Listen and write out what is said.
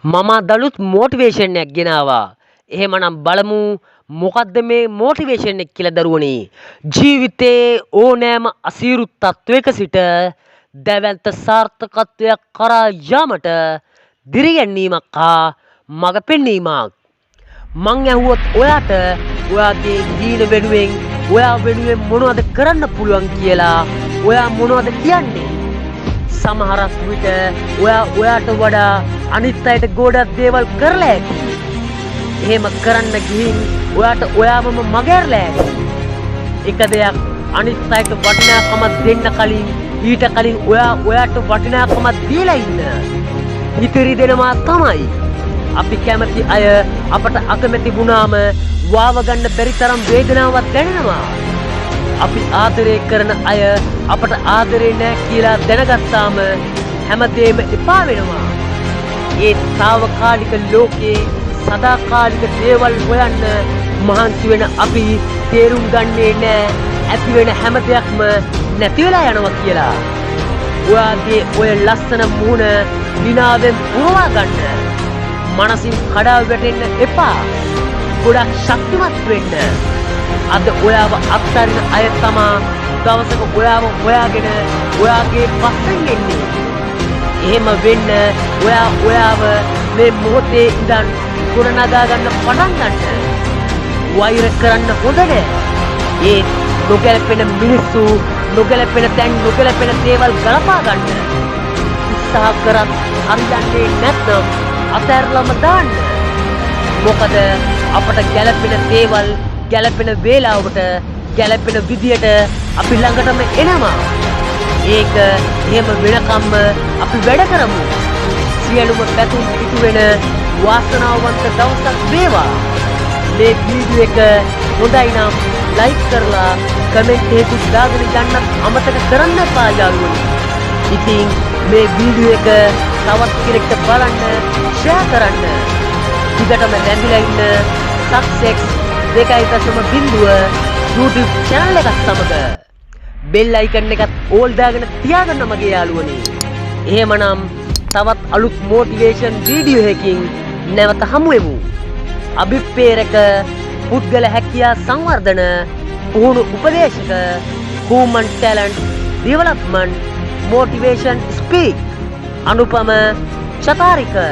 මම දලුත් මොටිවේෂන් එකක් ගෙනාවා. එහෙමනම් බලමු මොකද්ද මේ මොටිවේෂන් එක කියලා දරුවනේ. ජීවිතේ ඕනෑම අසීරු තත්වයක සිට දැවැන්ත සාර්ථකත්වයක් කරා යාමට දිරිගැන්වීමක් හා මඟ පෙන්වීමක්. මං ඇහුවොත් ඔයාට ඔයාගේ දීන වෙනුවෙන් ඔයා වෙනුවෙන් මොනවද කරන්න පුළුවන් කියලා ඔයා මොනවද කියන්නේ? සමහරක් විට ඔයාට වඩා අනිත් අයට ගොඩක් දේවල් කරලා ඇති. එහෙම කරන්න ගිහින් ඔයාට ඔයාවම මගහැරලා ඇති. එක දෙයක් අනිත් අයට වටිනාකමක් දෙන්න කලින් ඊට කලින් ඔයාට වටිනාකමක් දීලා ඉන්න. ඉතිරි දෙනවා තමයි. අපි කැමති අය අපට අකමැති වුණාම වාව ගන්න බැරි තරම් වේදනාවක් දැනෙනවා. අපි ආදරය කරන අය අපට ආදරේ නැහැ කියලා දැනගත්තාම හැමදේම එපා වෙනවා. ඒ తాවකාලික ලෝකේ සදාකාලික දේවල් හොයන්න මහන්සි වෙන අපි තේරුම් ගන්නේ නැහැ ඇති වෙන හැම දෙයක්ම නැති වෙලා යනවා කියලා. ඔයාගේ ඔය ලස්සන මුහුණ විනාවෙන් පුරවා ගන්න. මනසින් කඩා වැටෙන්න එපා. ගොඩක් ශක්තිමත් වෙන්න. අද ඔයාව අත්හරින අය තමා දවසක ඔයාව හොයාගෙන ඔයාගේ පස්සෙන් එන්නේ. එහෙම වෙන්න ඔයාව මේ මොහොතේ ඉඳන් ගොඩනගා ගන්න පටන් ගන්න. වෛර කරන්න හොඳ නැහැ. ඒ නොගැලපෙන මිනිස්සු නොගැලපෙන තැන් නොගැලපෙන දේවල් ගලපා ගන්න. උත්සාහ කරත් හරියන්නේ නැත්නම් අතහැරලම දාන්න. මොකද අපට ගැලපෙන දේවල් ගැලපෙන වේලාවට ගැලපෙන විදියට අපි ළඟටම එනවා. ඒක එහෙම වෙනකම්ම අපි වැඩ කරමු. සියලුම පැතුම් ඉටු වෙන වාසනාවන්ත දවසක් වේවා. මේ වීඩියෝ එක හොඳයි නම් ලයික් කරලා කමෙන්ට් එකකුත් දාගෙන යන්නත් අමතක කරන්න එපා යාළුවනි. ඉතින් මේ වීඩියෝ එක තවත් කෙනෙක්ට බලන්න ෂෙයා කරන්න. දිගටම නැඳිලා ඉන්න සක්සෙස් 2.0 YouTube channel එකත් සමග බෙල් අයිකන් එකත් ඕල් දාගෙන තියාගන්න මගේ යාළුවනේ. එහෙමනම් තවත් අලුත් මොටිවේෂන් වීඩියෝ එකකින් නැවත හමු වෙමු. අභිප්‍රේරක පුද්ගල හැකියා සංවර්ධන පුහුණු උපදේශක human talent development motivation speak Anupama Chatharika